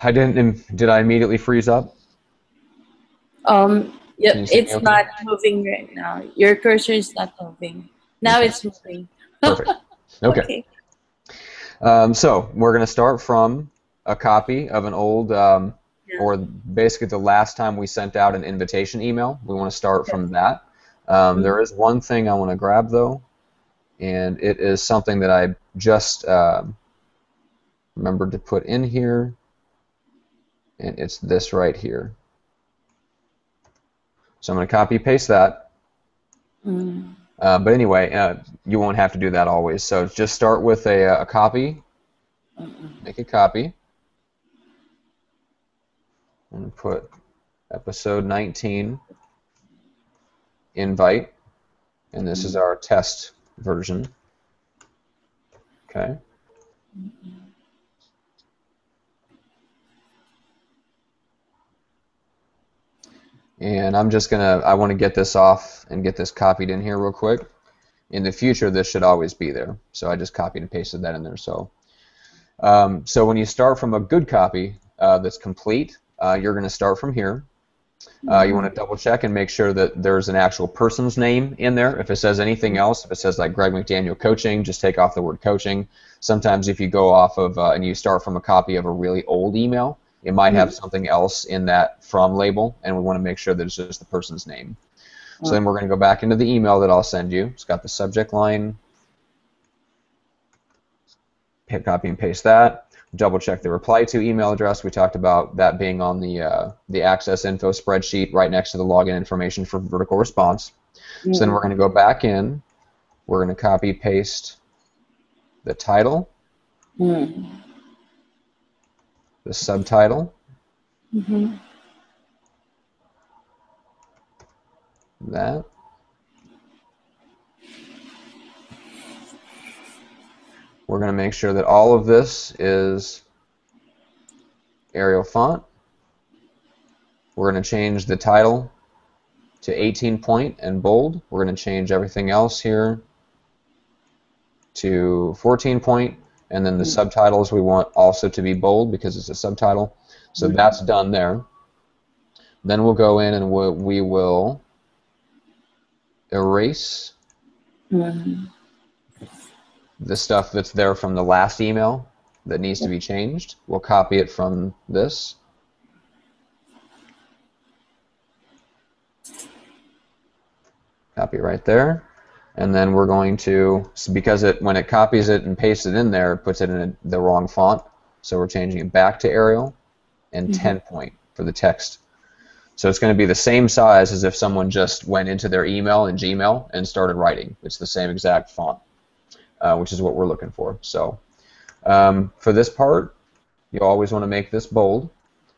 I didn't. Did I immediately freeze up? Can Yep, you see me it's okay? not moving right now. Your cursor is not moving. Now Okay. it's moving. Perfect. Okay. Okay. So we're going to start from a copy of an old, Yeah. or basically the last time we sent out an invitation email. We want to start Yes. from that. There Mm. is one thing I want to grab though, and it is something that I just remembered to put in here, and it's this right here. So I'm going to copy paste that. Mm. But anyway, you won't have to do that always. So just start with a copy. Mm-mm. Make a copy. And put episode 19 invite. And this is Mm. our test version. Okay. And I'm just gonna, I want to get this off and get this copied in here real quick. In the future, this should always be there. So I just copied and pasted that in there. So when you start from a good copy that's complete, you're going to start from here. You want to double check and make sure that there's an actual person's name in there. If it says anything else, if it says like Greg McDaniel Coaching, just take off the word coaching. Sometimes if you go off of and you start from a copy of a really old email, it might have Mm. something else in that from label, and we want to make sure that it's just the person's name. So then we're going to go back into the email that I'll send you. It's got the subject line. Hit copy and paste that. Double check the reply to email address. We talked about that being on the access info spreadsheet right next to the login information for vertical response. So then we're going to go back in. We're going to copy paste the title, Mm. the subtitle, Mm-hmm. that. We're going to make sure that all of this is Arial font. We're going to change the title to 18 point and bold. We're going to change everything else here to 14 point, and then the subtitles we want also to be bold because it's a subtitle. So that's done there. Then we'll go in and we will erase Mm. the stuff that's there from the last email that needs to be changed. We'll copy it from this. Copy right there. And then we're going to, because when it copies it and pastes it in there, it puts it in the wrong font. So we're changing it back to Arial and 10 point for the text. So it's going to be the same size as if someone just went into their email in Gmail and started writing. It's the same exact font, which is what we're looking for. So for this part, you always want to make this bold,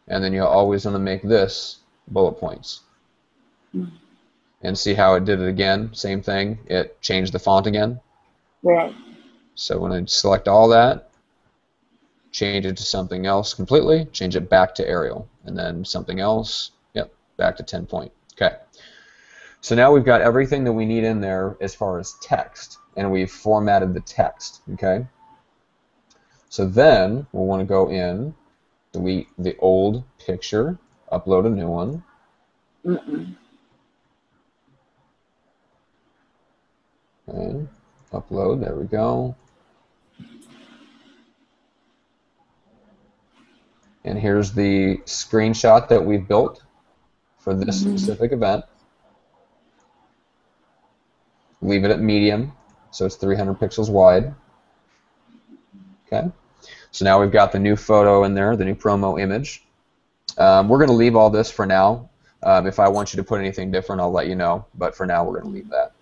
and then you always want to make this bullet points. And see how it did it again. Same thing. It changed the font again. Right. So when I select all that, change it to something else completely, change it back to Arial, and then something else, yep, back to 10 point. Okay. So now we've got everything that we need in there as far as text, and we've formatted the text, okay? So then we'll want to go in, delete the old picture, upload a new one. Mm-mm. Okay. Upload, there we go. And here's the screenshot that we've built for this specific event. Leave it at medium, so it's 300 pixels wide. Okay. So now we've got the new photo in there, the new promo image. We're going to leave all this for now. If I want you to put anything different, I'll let you know. But for now, we're going to leave that.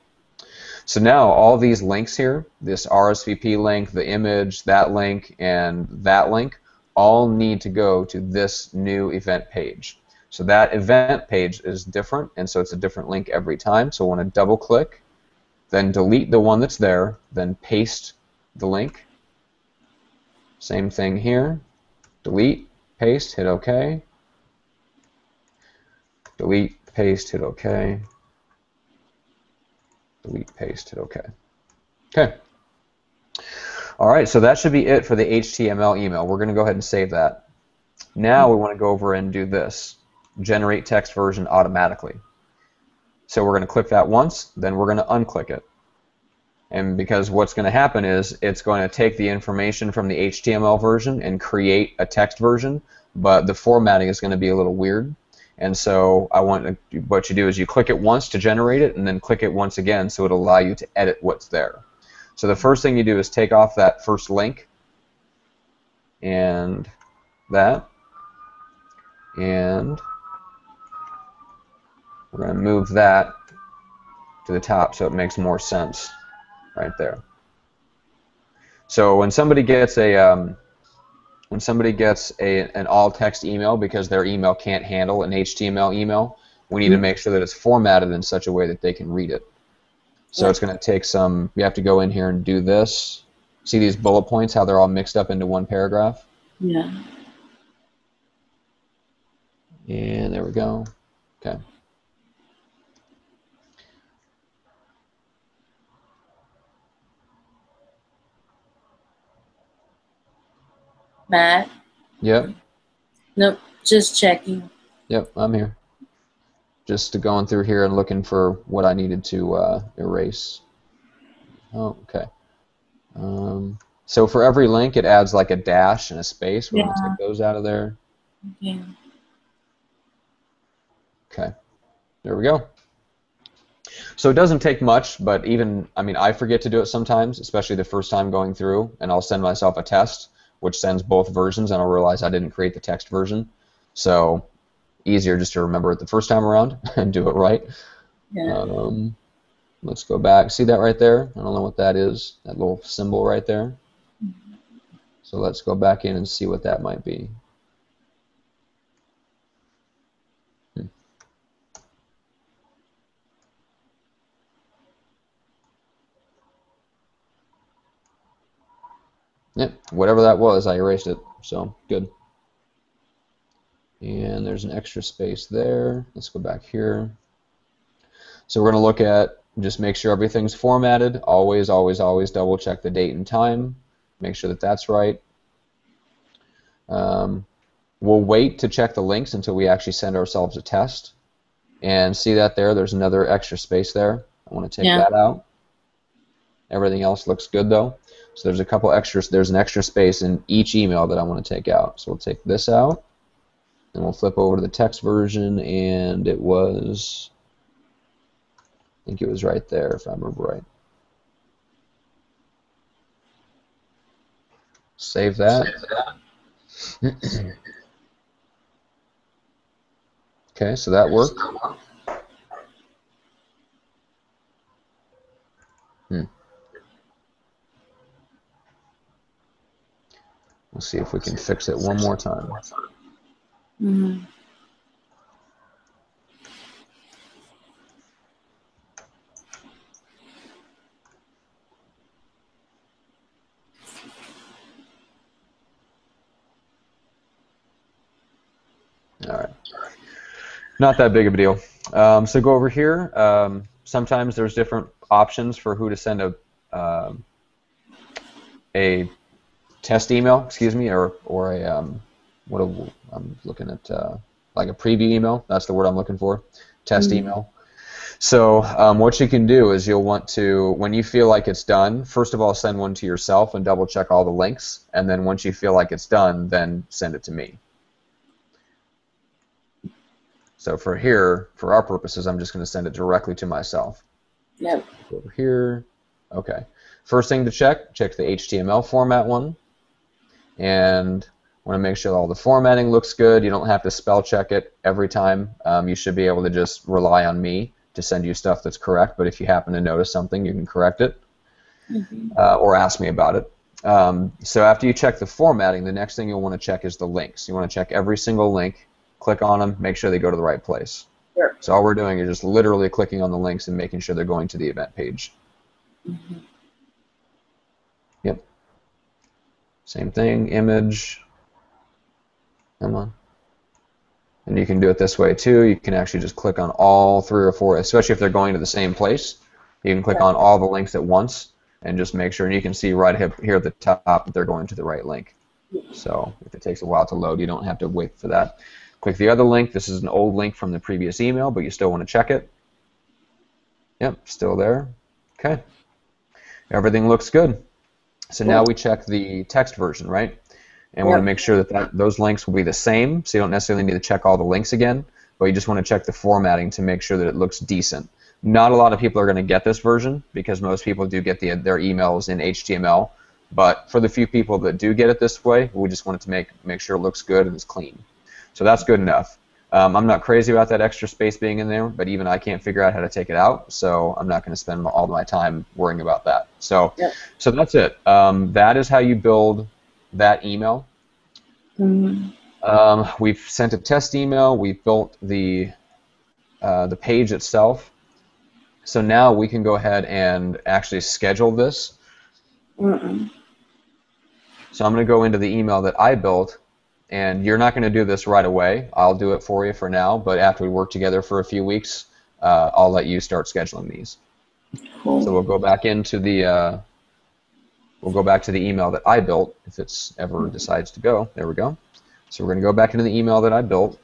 So now all these links here, this RSVP link, the image, that link, and that link, all need to go to this new event page. So that event page is different, and so it's a different link every time. So I want to double click, then delete the one that's there, then paste the link. Same thing here. Delete, paste, hit OK. Delete, paste, hit OK. Delete, paste, hit OK. Okay. All right, so that should be it for the HTML email. We're going to go ahead and save that. Now we want to go over and do this, generate text version automatically. So we're going to click that once, then we're going to unclick it. And because what's going to happen is it's going to take the information from the HTML version and create a text version, but the formatting is going to be a little weird. And so what you do is you click it once to generate it, and then click it once again so it'll allow you to edit what's there. So the first thing you do is take off that first link and that, and we're going to move that to the top so it makes more sense right there. So when somebody gets an all-text email because their email can't handle an HTML email, we need to make sure that it's formatted in such a way that they can read it. So it's going to take some, you have to go in here and do this. See these bullet points, how they're all mixed up into one paragraph? Yeah. And there we go. Okay. Matt? Yep. Nope, just checking. Yep, I'm here. Just going through here and looking for what I needed to erase. Oh, okay. So for every link, it adds like a dash and a space. We're going to take those out of there. Okay. Okay. There we go. So it doesn't take much, but I forget to do it sometimes, especially the first time going through, and I'll send myself a test, which sends both versions, and I'll realize I didn't create the text version. So easier just to remember it the first time around and do it right. Yeah. Let's go back. See that right there? I don't know what that is, that little symbol right there. So let's go back in and see what that might be. Yep, whatever that was, I erased it, so good. And there's an extra space there. Let's go back here. So we're going to look at, just make sure everything's formatted. Always, always, always double check the date and time. Make sure that that's right. We'll wait to check the links until we actually send ourselves a test. And see that there? There's another extra space there. I want to take that out. Everything else looks good though. So there's a couple extras. There's an extra space in each email that I want to take out. So we'll take this out, and we'll flip over to the text version, and it was, I think it was right there if I remember right. Save that. Okay, so that worked. We'll see if we can fix it one more time. Mm-hmm. All right. Not that big of a deal. So go over here. Sometimes there's different options for who to send a test email, excuse me, or I'm looking at like a preview email. That's the word I'm looking for. Test email. So what you can do is you'll want to, when you feel like it's done, first of all send one to yourself and double check all the links, and then once you feel like it's done, then send it to me. So for here, for our purposes, I'm just going to send it directly to myself. Yep. Over here. Okay. First thing to check the HTML format one. And want to make sure all the formatting looks good. You don't have to spell check it every time. You should be able to just rely on me to send you stuff that's correct. But if you happen to notice something, you can correct it or ask me about it. So after you check the formatting, the next thing you'll want to check is the links. You want to check every single link. Click on them, make sure they go to the right place. Sure. So all we're doing is just literally clicking on the links and making sure they're going to the event page. Yep. Same thing, image. Come on. And you can do it this way too. You can actually just click on all 3 or 4, especially if they're going to the same place. You can click on all the links at once and just make sure, and you can see right here at the top that they're going to the right link. So if it takes a while to load, you don't have to wait for that. Click the other link. This is an old link from the previous email, but you still want to check it. Yep, still there. Okay. Everything looks good. So now Yep. we check the text version, right? And we want to Yep. make sure that those links will be the same, so you don't necessarily need to check all the links again, but you just want to check the formatting to make sure that it looks decent. Not a lot of people are going to get this version because most people do get their emails in HTML, but for the few people that do get it this way, we just want it to make sure it looks good and is clean. So that's good enough. I'm not crazy about that extra space being in there, but even I can't figure out how to take it out, so I'm not going to spend all my time worrying about that. So, Yep. so that's it. That is how you build that email. We've sent a test email. We've built the page itself. So now we can go ahead and actually schedule this. So I'm going to go into the email that I built, and you're not going to do this right away. I'll do it for you for now, but after we work together for a few weeks, I'll let you start scheduling these. Cool. So we'll go back into the email that I built if it's ever decides to go. There we go. So we're going to go back into the email that I built.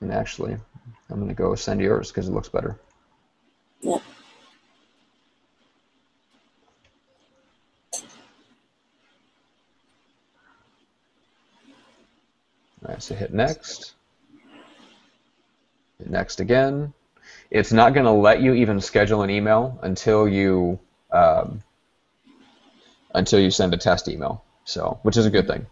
And actually, I'm going to go send yours because it looks better. Yep. All right, so hit next. Hit next again. It's not going to let you even schedule an email until you send a test email. So, which is a good thing.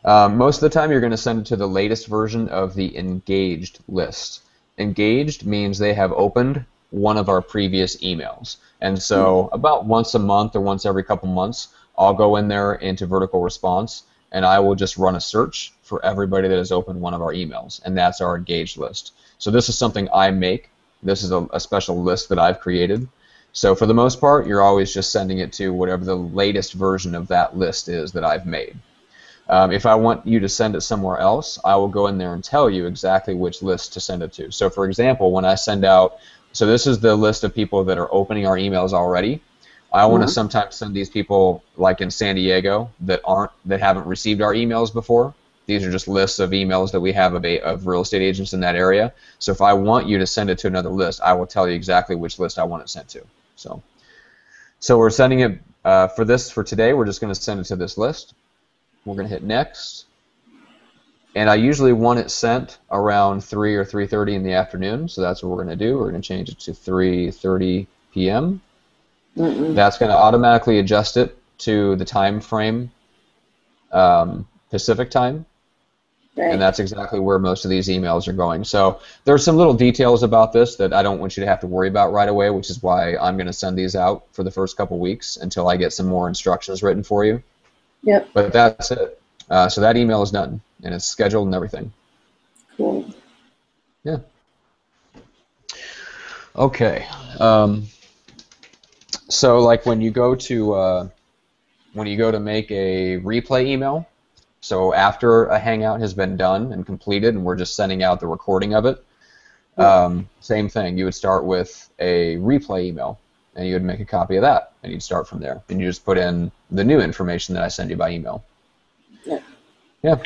Most of the time, you're going to send it to the latest version of the engaged list. Engaged means they have opened one of our previous emails. And so about once a month or once every couple months, I'll go in there into vertical response, and I will just run a search for everybody that has opened one of our emails, and that's our engaged list. So this is something I make. This is a special list that I've created. So for the most part, you're always just sending it to whatever the latest version of that list is that I've made. If I want you to send it somewhere else, I will go in there and tell you exactly which list to send it to. So for example, when I send out, so this is the list of people that are opening our emails already. I want to sometimes send these people, like in San Diego, that haven't received our emails before. These are just lists of emails that we have of real estate agents in that area. So if I want you to send it to another list, I will tell you exactly which list I want it sent to. So we're sending it for today. We're just going to send it to this list. We're going to hit next. And I usually want it sent around 3 or 3:30 in the afternoon, so that's what we're going to do. We're going to change it to 3:30 p.m. That's going to automatically adjust it to the time frame, Pacific time. Right. And that's exactly where most of these emails are going. So there's some little details about this that I don't want you to have to worry about right away, which is why I'm going to send these out for the first couple weeks until I get some more instructions written for you. Yep. But that's it. So that email is done, and it's scheduled and everything. Cool. Yeah. Okay. So like when you go to make a replay email, so after a Hangout has been done and completed, and we're just sending out the recording of it, same thing. You would start with a replay email, and you would make a copy of that, and you'd start from there. And you just put in the new information that I send you by email. Yeah. Yeah.